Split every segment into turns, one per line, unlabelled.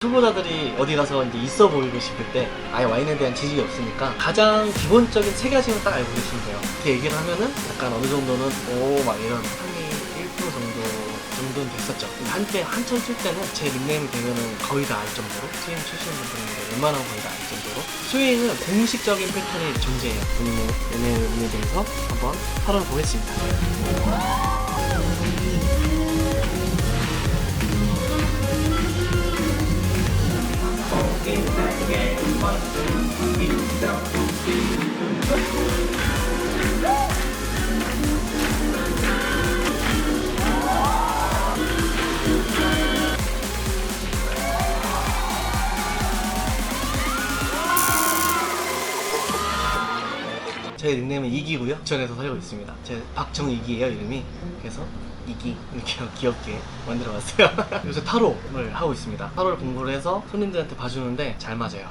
초보자들이 어디 가서 이제 있어 보이고 싶을 때 아예 와인에 대한 지식이 없으니까 가장 기본적인 세 가지만 딱 알고 계시면 돼요. 이렇게 얘기를 하면은 약간 어느 정도는 오 막 이런 상위 1% 정도는 됐었죠. 근데 한때 한참 칠 때는 제 닉네임이 되면은 거의 다 알 정도로 스윙 출신 분들인데 웬만하면 거의 다 알 정도로 스윙은 공식적인 패턴이 존재해요. 본인의 연애운에 대해서 한번 살아보겠습니다. 제 닉네임은 이기고요. 부천에서 살고 있습니다. 제 박정이기예요, 이름이. 그래서 이기 이렇게 귀엽게 만들어봤어요. 요새 타로를 하고 있습니다. 타로를 공부를 해서 손님들한테 봐주는데 잘 맞아요.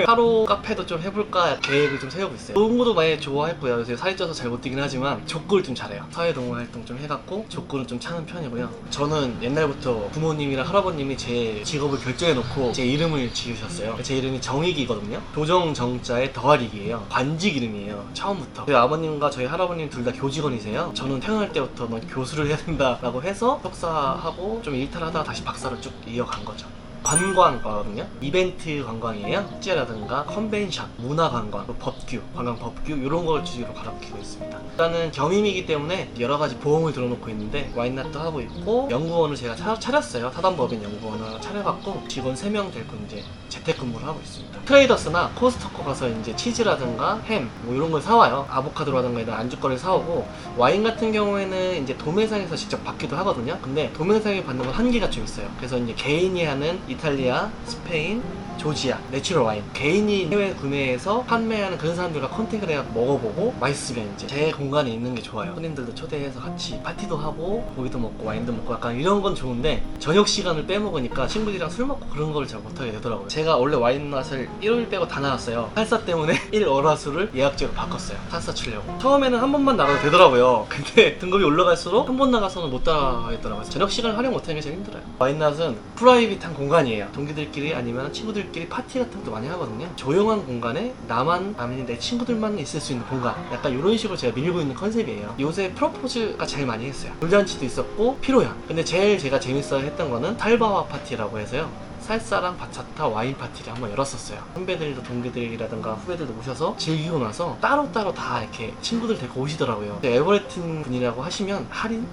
타로 카페도 좀 해볼까 계획을 좀 세우고 있어요. 농구도 많이 좋아했고요. 요새 살이 쪄서 잘 못 뛰긴 하지만 족구를 좀 잘해요. 사회동호회 활동 좀 해갖고 족구는 좀 차는 편이고요. 저는 옛날부터 부모님이랑 할아버님이 제 직업을 결정해놓고 제 이름을 지으셨어요. 제 이름이 정익이거든요. 도정정자의 더하리기예요. 관직 이름이에요. 처음부터. 저희 아버님과 저희 할아버님 둘 다 교직원이세요. 저는 태어날 때부터 너 교수를 해야 된다라고 해서 석사하고 좀 일탈하다가 다시 박사로 쭉 이어간 거죠. 관광과거든요. 이벤트 관광이에요. 축제라든가 컨벤션, 문화관광, 법규, 관광법규 이런 걸 주제로 가르치고 있습니다. 일단은 겸임이기 때문에 여러 가지 보험을 들어놓고 있는데 와인낫도 하고 있고 연구원을 제가 차렸어요. 사단법인 연구원을 차려갖고 직원 3명 데리고 이제 재택근무를 하고 있습니다. 트레이더스나 코스트코 가서 이제 치즈라든가 햄 뭐 이런 걸 사와요. 아보카도라든가 이런 안주거리를 사오고 와인 같은 경우에는 이제 도매상에서 직접 받기도 하거든요. 근데 도매상에 받는 건 한계가 좀 있어요. 그래서 이제 개인이 하는 이탈리아, 스페인, 조지아, 내추럴 와인 개인이 해외 구매해서 판매하는 그런 사람들과 컨택을 해서 먹어보고 맛있으면 이제 제 공간에 있는 게 좋아요. 손님들도 초대해서 같이 파티도 하고 고기도 먹고 와인도 먹고 약간 이런 건 좋은데 저녁 시간을 빼먹으니까 친구들이랑 술 먹고 그런 걸 잘 못하게 되더라고요. 제가 원래 와인맛을 일요일 빼고 다 나왔어요. 살사 때문에 1월화수를 예약제로 바꿨어요. 살사 치려고. 처음에는 한 번만 나가도 되더라고요. 근데 등급이 올라갈수록 한 번 나가서는 못 따라가겠더라고요. 저녁 시간을 활용 못하는 게 제일 힘들어요. 와인낫은 프라이빗한 공간이에요. 동기들끼리 아니면 친구들끼리 파티 같은 것도 많이 하거든요. 조용한 공간에 나만 아니 내 친구들만 있을 수 있는 공간 약간 이런 식으로 제가 밀고 있는 컨셉이에요. 요새 프로포즈가 제일 많이 했어요. 돌잔치도 있었고 피로연. 근데 제일 제가 재밌어 했던 거는 살바와 파티라고 해서요. 살사랑 바차타 와인 파티를 한번 열었었어요. 선배들도 동기들이라든가 후배들도 모셔서 즐기고 나서 따로따로 다 이렇게 친구들 데리고 오시더라고요. 에버레틴 분이라고 하시면 할인?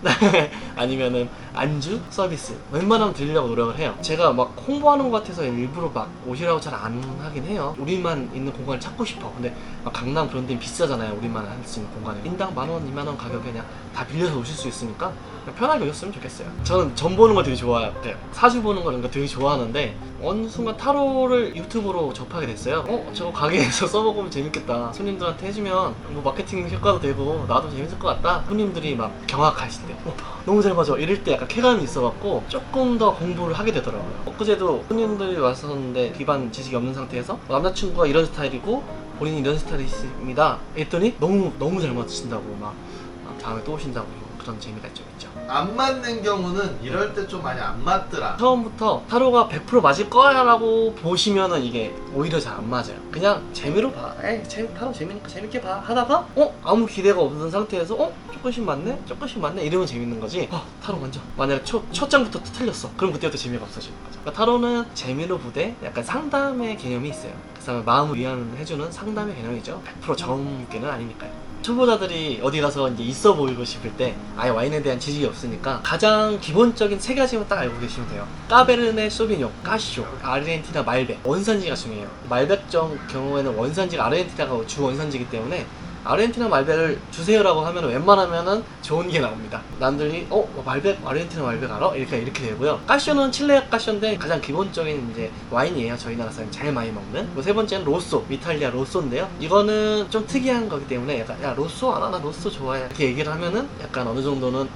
아니면은 안주? 서비스 웬만하면 드리려고 노력을 해요. 제가 막 홍보하는 것 같아서 일부러 막 오시라고 잘 안 하긴 해요. 우리만 있는 공간을 찾고 싶어. 근데 막 강남 그런 데는 비싸잖아요. 우리만 할 수 있는 공간을 인당 10,000원, 20,000원 가격에 그냥 다 빌려서 오실 수 있으니까 편하게 오셨으면 좋겠어요. 저는 점 보는 거 되게 좋아해요. 사주 보는 거 이런 거 되게 좋아하는데 어느 순간 타로를 유튜브로 접하게 됐어요. 저거 가게에서 써먹으면 재밌겠다. 손님들한테 해주면 뭐 마케팅 효과도 되고 나도 재밌을 것 같다. 손님들이 막 경악하실 때 너무 잘 맞아 이럴 때 약간 쾌감이 있어갖고 조금 더 공부를 하게 되더라고요. 엊그제도 손님들이 왔었는데 기반 지식이 없는 상태에서 남자친구가 이런 스타일이고 본인이 이런 스타일이십니다 했더니 너무 잘 맞으신다고 막 다음에 또 오신다고 그런 재미가 좀 있죠.
안 맞는 경우는 이럴 때 좀 많이 안 맞더라.
처음부터 타로가 100% 맞을 거야 라고 보시면은 이게 오히려 잘 안 맞아요. 그냥 재미로 봐. 타로 재미니까 재밌게 봐 하다가 아무 기대가 없는 상태에서 조금씩 맞네 이러면 재밌는 거지. 타로 먼저 만약에 첫 장부터 틀렸어 그럼 그때부터 재미가 없어지는 거죠. 그러니까 타로는 재미로 보되 약간 상담의 개념이 있어요. 그 사람의 마음을 위안해주는 상담의 개념이죠. 100% 정계는 아니니까요. 초보자들이 어디 가서 이제 있어 보이고 싶을 때 아예 와인에 대한 지식이 없으니까 가장 기본적인 세 가지만 딱 알고 계시면 돼요. 까베르네 소비뇽, 까쇼, 아르헨티나 말백. 원산지가 중요해요. 말백정 경우에는 원산지가 아르헨티나가 주 원산지이기 때문에 아르헨티나 말백을 주세요라고 하면 웬만하면은 좋은 게 나옵니다. 남들이 말백 아르헨티나 말백 알아? 이렇게 되고요. 까쇼는 칠레 까쇼인데 가장 기본적인 이제 와인이에요. 저희 나라 사람이 제일 많이 먹는. 세 번째는 로쏘, 이탈리아 로쏘인데요. 이거는 좀 특이한 거기 때문에 약간 야 로쏘 안 하나 로쏘 좋아해 이렇게 얘기를 하면은 약간 어느 정도는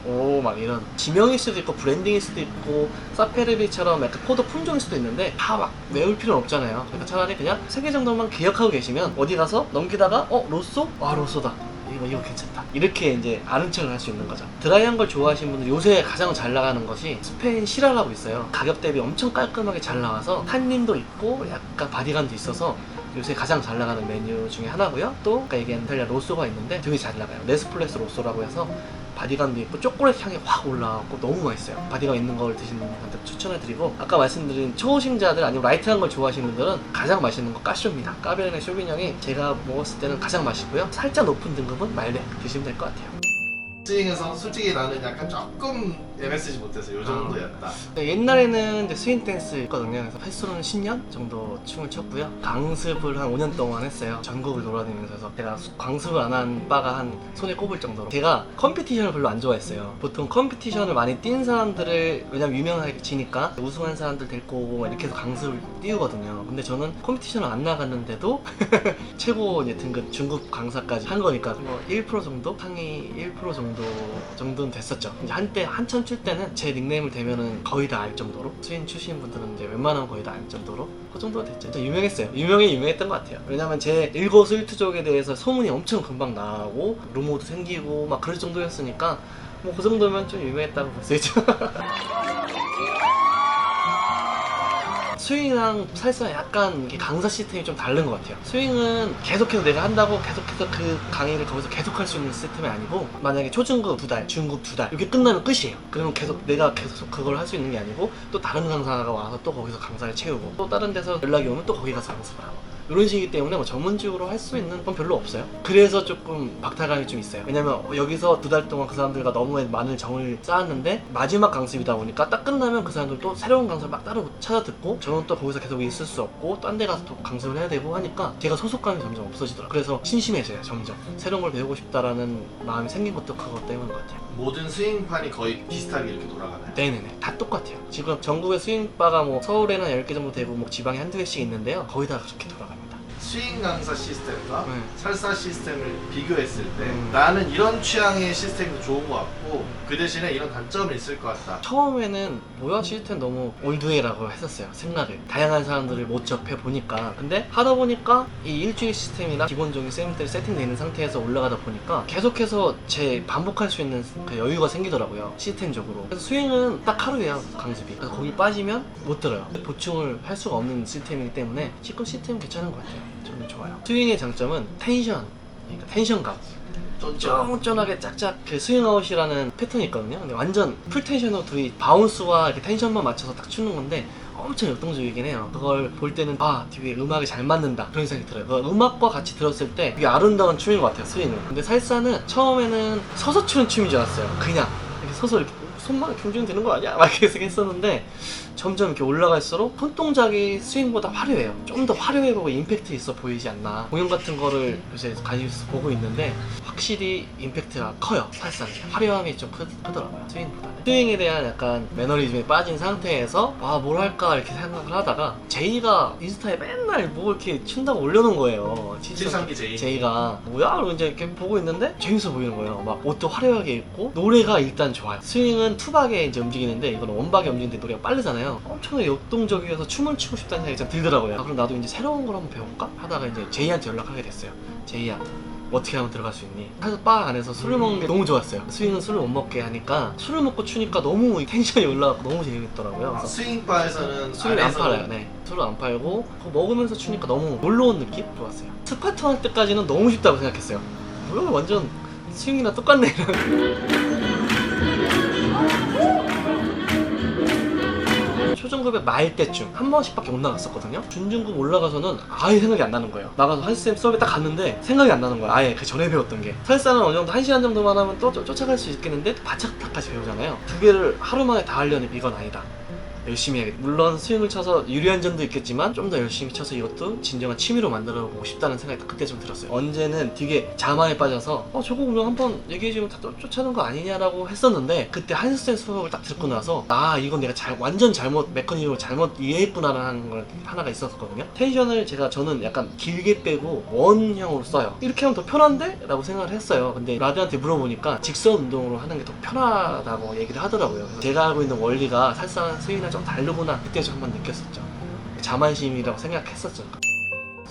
막 이런 지명일 수도 있고 브랜딩일 수도 있고 사페르비처럼 약간 포도 품종일 수도 있는데 다 막 외울 필요는 없잖아요. 그러니까 차라리 그냥 3개 정도만 기억하고 계시면 어디 가서 넘기다가 로쏘? 로쏘다 이거 괜찮다 이렇게 이제 아는 척을 할 수 있는 거죠. 드라이한 걸 좋아하시는 분들 요새 가장 잘 나가는 것이 스페인 시라라고 있어요. 가격 대비 엄청 깔끔하게 잘 나와서 탄닌도 있고 약간 바디감도 있어서 요새 가장 잘 나가는 메뉴 중에 하나고요. 또 아까 얘기한 이탈리아 로쏘가 있는데 되게 잘 나가요. 네스플레스 로쏘라고 해서 바디감도 있고 초콜릿 향이 확 올라왔고 너무 맛있어요. 바디감 있는 걸 드시는 분한테 추천해드리고, 아까 말씀드린 초심자들 아니면 라이트한 걸 좋아하시는 분들은 가장 맛있는 거 까쇼입니다. 까베르네 쇼비뇽이 제가 먹었을 때는 가장 맛있고요. 살짝 높은 등급은 말백 드시면 될 것 같아요.
스윙에서 솔직히 나는 약간 조금 MSG 못해서 요 정도였다.
옛날에는 이제 스윙 댄스 했거든요. 그래서 횟수로는 10년 정도 춤을 췄고요. 강습을 한 5년 동안 했어요. 전국을 돌아다니면서. 해서 제가 강습을 안 한 바가 한 손에 꼽을 정도로. 제가 컴피티션을 별로 안 좋아했어요. 보통 컴피티션을 많이 뛴 사람들을, 왜냐면 유명해지니까 우승한 사람들 데리고 오고 이렇게 해서 강습을 띄우거든요. 근데 저는 컴피티션을 안 나갔는데도 최고 이제 등급 중급 강사까지 한 거니까 뭐 1% 정도? 상위 1% 정도는 됐었죠. 이제 한때 한참 칠 때는 제 닉네임을 대면은 거의 다 알 정도로, 스윙 추신 분들은 이제 웬만하면 거의 다 알 정도로 그 정도가 됐죠. 진짜 유명했어요. 유명했던 것 같아요. 왜냐면 제 일거수일투족에 대해서 소문이 엄청 금방 나고 루머도 생기고 막 그럴 정도였으니까 뭐 그 정도면 좀 유명했다고 볼 수 있죠. 스윙이랑 살사랑 약간 이게 강사 시스템이 좀 다른 것 같아요. 스윙은 계속해서 내가 한다고 계속해서 그 강의를 거기서 계속 할 수 있는 시스템이 아니고, 만약에 초중급 2달, 중급 2달 이렇게 끝나면 끝이에요. 그러면 내가 계속 그걸 할 수 있는 게 아니고 또 다른 강사가 와서 또 거기서 강사를 채우고 또 다른 데서 연락이 오면 또 거기 가서 강습을 하고 이런 식이기 때문에 뭐 전문직으로 할 수 있는 건 별로 없어요. 그래서 조금 박탈감이 좀 있어요. 왜냐면 여기서 2달 동안 그 사람들과 너무 많은 정을 쌓았는데 마지막 강습이다 보니까 딱 끝나면 그 사람들 또 새로운 강사를 막 따로 찾아 듣고 저는 또 거기서 계속 있을 수 없고 딴 데 가서 또 강습을 해야 되고 하니까 제가 소속감이 점점 없어지더라고요. 그래서 심심해져요. 점점 새로운 걸 배우고 싶다라는 마음이 생긴 것도 그것 때문인 것 같아요.
모든 스윙판이 거의 비슷하게 이렇게 돌아가나요?
네네네, 다 똑같아요. 지금 전국에 스윙바가 뭐 서울에는 10개 정도 되고 뭐 지방에 한두 개씩 있는데요. 거의 다 그렇게 돌아갑니다.
스윙 강사 시스템과
네.
살사 시스템을 비교했을 때 나는 이런 취향의 시스템이 좋은 것 같고 그 대신에 이런 단점이 있을 것 같다.
처음에는 뭐야 시스템 너무 올드해라고 했었어요. 생각을 다양한 사람들을 못 접해 보니까. 근데 하다 보니까 이 일주일 시스템이나 기본적인 세미들이 세팅되어 있는 상태에서 올라가다 보니까 계속해서 제 반복할 수 있는 그 여유가 생기더라고요, 시스템적으로. 그래서 스윙은 딱 하루예요, 강습이. 그래서 거기 빠지면 못 들어요. 보충을 할 수가 없는 시스템이기 때문에 지금 시스템은 괜찮은 것 같아요. 저는 좋아요. 스윙의 장점은 텐션, 그러니까 텐션감. 쫀쫀하게 짝짝 그 스윙아웃이라는 패턴이 있거든요. 근데 완전 풀 텐션으로 둘이 바운스와 이렇게 텐션만 맞춰서 딱 추는 건데 엄청 역동적이긴 해요. 그걸 볼 때는 되게 음악이 잘 맞는다 그런 생각이 들어요. 그 음악과 같이 들었을 때 되게 아름다운 춤인 것 같아요, 스윙은. 근데 살사는 처음에는 서서 추는 춤인 줄 알았어요. 그냥 이렇게 서서 이렇게 손만 경주는 되는 거 아니야? 막 이렇게 했었는데 점점 이렇게 올라갈수록 손동작이 스윙보다 화려해요. 좀 더 화려해 보고 임팩트 있어 보이지 않나. 공연 같은 거를 요새 관심 있어서 보고 있는데 확실히 임팩트가 커요. 살사는 화려함이 좀 크더라고요, 스윙보다는. 스윙에 대한 약간 매너리즘에 빠진 상태에서 뭘 할까 이렇게 생각을 하다가 제이가 인스타에 맨날 뭐 이렇게 춘다고 올려놓은 거예요.
73기
제이가 뭐야? 그러고 이제 이렇게 보고 있는데 재밌어 보이는 거예요. 막 옷도 화려하게 입고 노래가 일단 좋아요. 스윙은 투박에 이제 움직이는데 이건 원박에 움직이는데 노래가 빠르잖아요. 엄청나게 역동적이어서 춤을 추고 싶다는 생각이 좀 들더라고요. 그럼 나도 이제 새로운 걸 한번 배워볼까? 하다가 이제 제이한테 연락하게 됐어요. 제이야, 어떻게 하면 들어갈 수 있니? 사실 바 안에서 술을 먹는 게 너무 좋았어요. 스윙은 술을 못 먹게 하니까 술을 먹고 추니까 너무 텐션이 올라가고 너무 재밌더라고요. 그래서
스윙바에서는
술을 안 팔아요. 네, 술을 안 팔고 그거 먹으면서 추니까 너무 놀러온 느낌? 좋았어요. 스파트 할 때까지는 너무 쉽다고 생각했어요. 뭐야, 완전 스윙이랑 똑같네. 초중급의 말 때쯤 한 번씩밖에 못 나갔었거든요. 준중급 올라가서는 아예 생각이 안 나는 거예요. 나가서 한쌤 수업에 딱 갔는데 생각이 안 나는 거예요. 아예 그 전에 배웠던 게. 살사는 어느 정도 1시간 정도만 하면 또 쫓아갈 수 있겠는데 바짝타까지 배우잖아요. 두 개를 하루 만에 다 하려는 이건 아니다. 열심히 해야겠다. 물론 스윙을 쳐서 유리한 점도 있겠지만 좀 더 열심히 쳐서 이것도 진정한 취미로 만들어보고 싶다는 생각이 그때 좀 들었어요. 언제는 되게 자만에 빠져서 저거 그냥 한번 얘기해주면 다 쫓아는 거 아니냐라고 했었는데 그때 한스센 수업을 딱 듣고 나서 이건 내가 완전 잘못 메커니즘을 잘못 이해했구나라는 걸 하나가 있었거든요. 텐션을 저는 약간 길게 빼고 원형으로 써요. 이렇게 하면 더 편한데? 라고 생각을 했어요. 근데 라드한테 물어보니까 직선 운동으로 하는 게 더 편하다고 얘기를 하더라고요. 그래서 제가 알고 있는 원리가 살사 스윙이랑 좀 다르구나 그때 좀 한번 느꼈었죠. 자만심이라고 생각했었죠.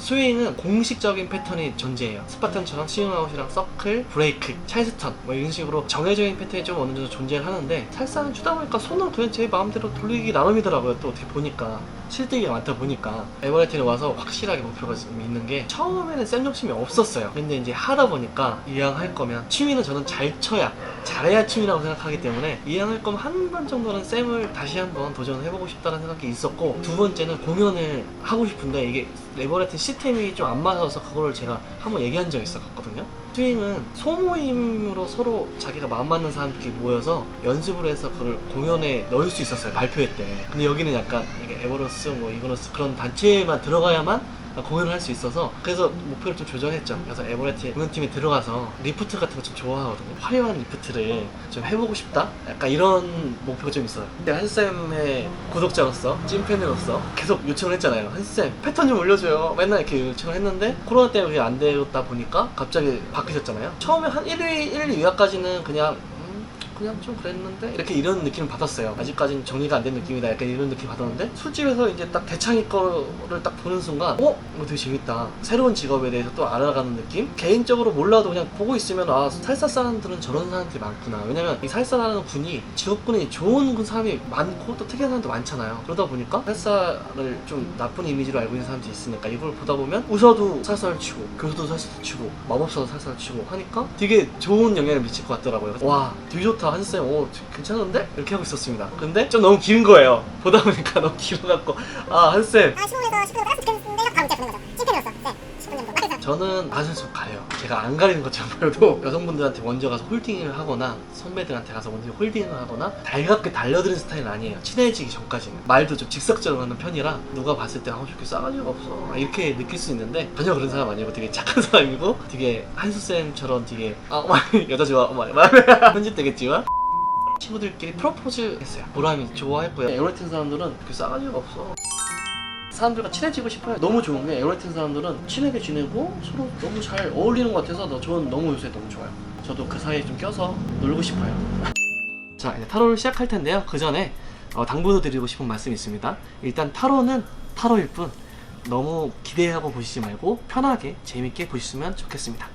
스윙은 공식적인 패턴이 존재해요. 스파탄처럼 스윙아웃이랑 서클, 브레이크, 찰스턴 뭐 이런 식으로 정해진 패턴이 좀 어느 정도 존재를 하는데 살사는 추다 보니까 손은 그냥 제 마음대로 돌리기 나름이더라고요. 또 어떻게 보니까 실뜨기가 많다 보니까 에버레틴에 와서 확실하게 목표가 좀 있는 게 처음에는 쌤 욕심이 없었어요. 근데 이제 하다 보니까 이왕 할 거면 취미는 저는 잘 쳐야 잘해야 취미라고 생각하기 때문에 이왕 할 거면 한 번 정도는 쌤을 다시 한번 도전해보고 싶다는 생각이 있었고, 두 번째는 공연을 하고 싶은데 이게 에버레틴 시스템이 좀 안 맞아서 그거를 제가 한번 얘기한 적이 있었거든요. 스윙은 소모임으로 서로 자기가 마음 맞는 사람들끼리 모여서 연습을 해서 그걸 공연에 넣을 수 있었어요, 발표회 때. 근데 여기는 약간 이게 에버러스 뭐 이거너스 그런 단체에만 들어가야만 공연을 할 수 있어서, 그래서 목표를 좀 조정했죠. 그래서 에버레틴 공연팀에 들어가서 리프트 같은 거 좀 좋아하거든요. 화려한 리프트를 좀 해보고 싶다? 약간 이런 목표가 좀 있어요. 제가 한쌤의 구독자로서, 찐팬으로서 계속 요청을 했잖아요. 한쌤 패턴 좀 올려줘요. 맨날 이렇게 요청을 했는데 코로나 때문에 그게 안 되었다 보니까 갑자기 바뀌셨잖아요. 처음에 한 1위, 2위까지는 그냥 좀 그랬는데 이렇게 이런 느낌을 받았어요. 아직까지는 정리가 안 된 느낌이다, 약간 이런 느낌 받았는데, 술집에서 이제 딱 대창이 거를 딱 보는 순간 이거 되게 재밌다, 새로운 직업에 대해서 또 알아가는 느낌? 개인적으로 몰라도 그냥 보고 있으면 살사 사람들은 저런 사람들이 많구나. 왜냐면 이 살사라는 군이 직업군이 좋은 사람이 많고 또 특이한 사람도 많잖아요. 그러다 보니까 살사를 좀 나쁜 이미지로 알고 있는 사람들이 있으니까 이걸 보다 보면 의사도 살사를 치고 교수도 살사를 치고 마법사도 살사를 치고 하니까 되게 좋은 영향을 미칠 것 같더라고요. 와 되게 좋다 한쌤, 괜찮은데? 이렇게 하고 있었습니다. 근데 좀 너무 긴 거예요. 보다 보니까 너무 길어갖고 한쌤
15에서 10kg 따라서 되는데 바로 문자 보는 거죠. 찐팬으로서. 네. 10분 정도. 맞아요.
저는 가슴 좀 가려요. 제가 안 가리는 것처럼 보여도 여성분들한테 먼저 가서 홀딩을 하거나 선배들한테 가서 먼저 홀딩을 하거나 달갑게 달려드는 스타일은 아니에요. 친해지기 전까지는 말도 좀 직접적으로 하는 편이라 누가 봤을 때 저렇게 싸가지가 없어 이렇게 느낄 수 있는데, 전혀 그런 사람 아니고 되게 착한 사람이고 되게 한수쌤처럼 되게 여자 좋아 편집되겠지만 친구들끼리 프로포즈 했어요. 보람이 좋아했고요. 에버레틴 사람들은 그렇게 싸가지가 없어. 사람들과 친해지고 싶어요. 너무 좋은 게 에버레틴 사람들은 친하게 지내고 서로 너무 잘 어울리는 것 같아서 저는 너무 요새 너무 좋아요. 저도 그 사이에 좀 껴서 놀고 싶어요. 자, 이제 타로를 시작할 텐데요. 그 전에 당부도 드리고 싶은 말씀이 있습니다. 일단 타로는 타로일 뿐 너무 기대하고 보시지 말고 편하게 재밌게 보셨으면 좋겠습니다.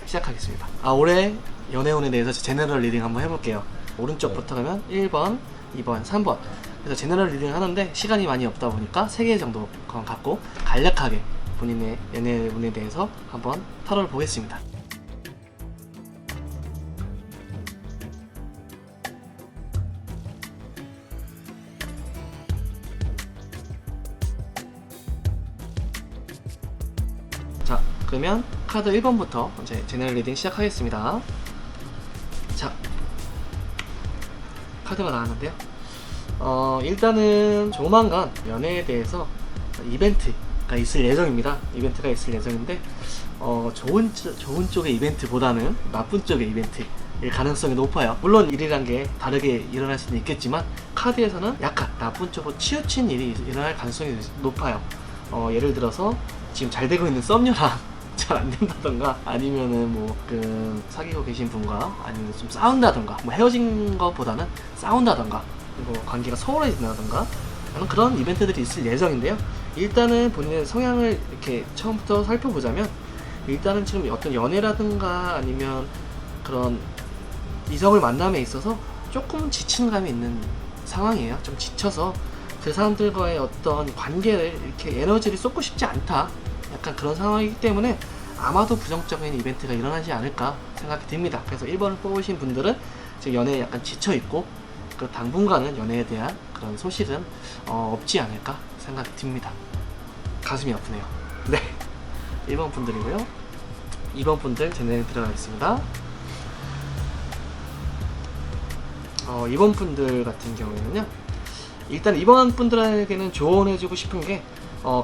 시작하겠습니다. 올해 연애운에 대해서 제너럴 리딩 한번 해볼게요. 오른쪽부터 가면 1번, 2번, 3번. 그래서 제너럴 리딩을 하는데 시간이 많이 없다 보니까 3개 정도 갖고 간략하게 본인의 연애운에 대해서 한번 타로를 보겠습니다. 자, 그러면 카드 1번부터 이제 제너럴 리딩 시작하겠습니다. 자, 카드가 나왔는데요. 일단은 조만간 연애에 대해서 이벤트가 있을 예정입니다. 이벤트가 있을 예정인데 좋은 쪽의 이벤트보다는 나쁜 쪽의 이벤트일 가능성이 높아요. 물론 일이란 게 다르게 일어날 수는 있겠지만 카드에서는 약간 나쁜 쪽으로 치우친 일이 일어날 가능성이 높아요. 예를 들어서 지금 잘 되고 있는 썸녀랑 잘 안 된다던가, 아니면은 뭐 사귀고 계신 분과 아니면 좀 싸운다던가, 뭐 헤어진 것보다는 싸운다던가, 뭐 관계가 소홀해진다던가 하는 그런 이벤트들이 있을 예정인데요. 일단은 본인의 성향을 이렇게 처음부터 살펴보자면, 일단은 지금 어떤 연애라든가 아니면 그런 이성을 만남에 있어서 조금 지친 감이 있는 상황이에요. 좀 지쳐서 그 사람들과의 어떤 관계를 이렇게 에너지를 쏟고 싶지 않다, 약간 그런 상황이기 때문에 아마도 부정적인 이벤트가 일어나지 않을까 생각이 듭니다. 그래서 1번을 뽑으신 분들은 지금 연애에 약간 지쳐있고 당분간은 연애에 대한 그런 소식은 없지 않을까 생각이 듭니다. 가슴이 아프네요. 네, 1번 분들이고요. 2번 분들 제네럴 들어가겠습니다. 2번 분들 같은 경우에는요, 일단 2번 분들에게는 조언해주고 싶은 게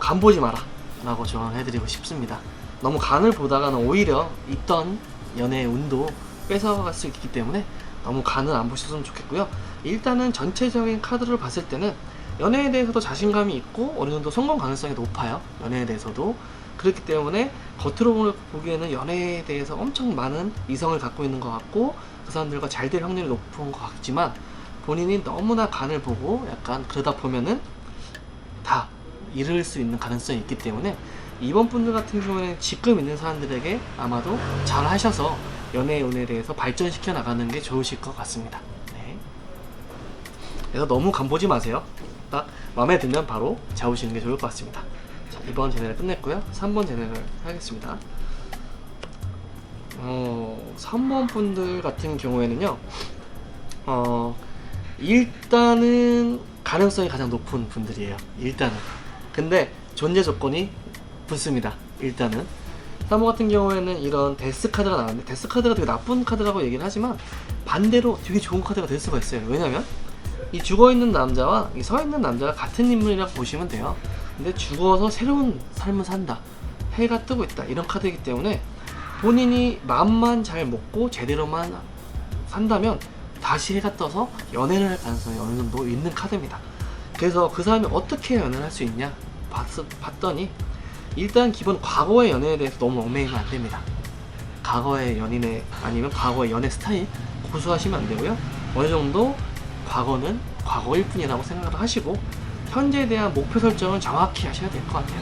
간 보지 마라 라고 조언해드리고 싶습니다. 너무 간을 보다가는 오히려 있던 연애의 운도 뺏어갈 수 있기 때문에 너무 간은 안 보셨으면 좋겠고요. 일단은 전체적인 카드를 봤을 때는 연애에 대해서도 자신감이 있고 어느 정도 성공 가능성이 높아요. 연애에 대해서도. 그렇기 때문에 겉으로 보기에는 연애에 대해서 엄청 많은 이성을 갖고 있는 것 같고 그 사람들과 잘 될 확률이 높은 것 같지만, 본인이 너무나 간을 보고 약간 그러다 보면은 다 잃을 수 있는 가능성이 있기 때문에 2번 분들 같은 경우에는 지금 있는 사람들에게 아마도 잘 하셔서 연애 운에 대해서 발전시켜 나가는 게 좋으실 것 같습니다. 네. 그래서 너무 간보지 마세요. 딱 마음에 들면 바로 잡으시는 게 좋을 것 같습니다. 자, 2번 제네를 끝냈고요. 3번 제네를 하겠습니다. 3번 분들 같은 경우에는요, 일단은 가능성이 가장 높은 분들이에요. 일단은. 근데 존재 조건이 붙습니다. 일단은. 3번 같은 경우에는 이런 데스 카드가 나왔는데, 데스 카드가 되게 나쁜 카드라고 얘기를 하지만 반대로 되게 좋은 카드가 될 수가 있어요. 왜냐면 이 죽어있는 남자와 이 서있는 남자가 같은 인물이라고 보시면 돼요. 근데 죽어서 새로운 삶을 산다, 해가 뜨고 있다, 이런 카드이기 때문에 본인이 마음만 잘 먹고 제대로만 산다면 다시 해가 떠서 연애를 할 가능성이 어느 정도 있는 카드입니다. 그래서 그 사람이 어떻게 연애를 할 수 있냐 봤더니, 일단 기본 과거의 연애에 대해서 너무 얽매이면 안 됩니다. 과거의 연인의 아니면 과거의 연애 스타일 고수하시면 안 되고요. 어느 정도 과거는 과거일 뿐이라고 생각을 하시고, 현재에 대한 목표 설정을 정확히 하셔야 될 것 같아요.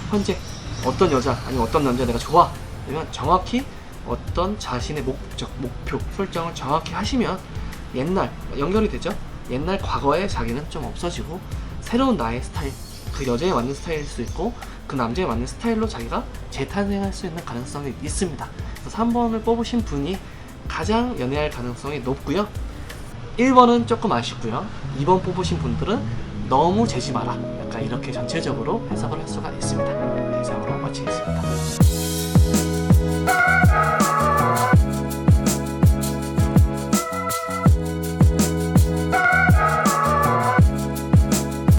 현재 어떤 여자 아니면 어떤 남자 내가 좋아, 아니면 정확히 어떤 자신의 목적, 목표 설정을 정확히 하시면 옛날 연결이 되죠. 옛날 과거의 자기는 좀 없어지고 새로운 나의 스타일, 그 여자에 맞는 스타일일 수 있고 그 남자에 맞는 스타일로 자기가 재탄생할 수 있는 가능성이 있습니다. 그래서 3번을 뽑으신 분이 가장 연애할 가능성이 높고요. 1번은 조금 아쉽고요. 2번 뽑으신 분들은 너무 재지 마라, 약간 이렇게 전체적으로 해석을 할 수가 있습니다. 이상으로 마치겠습니다.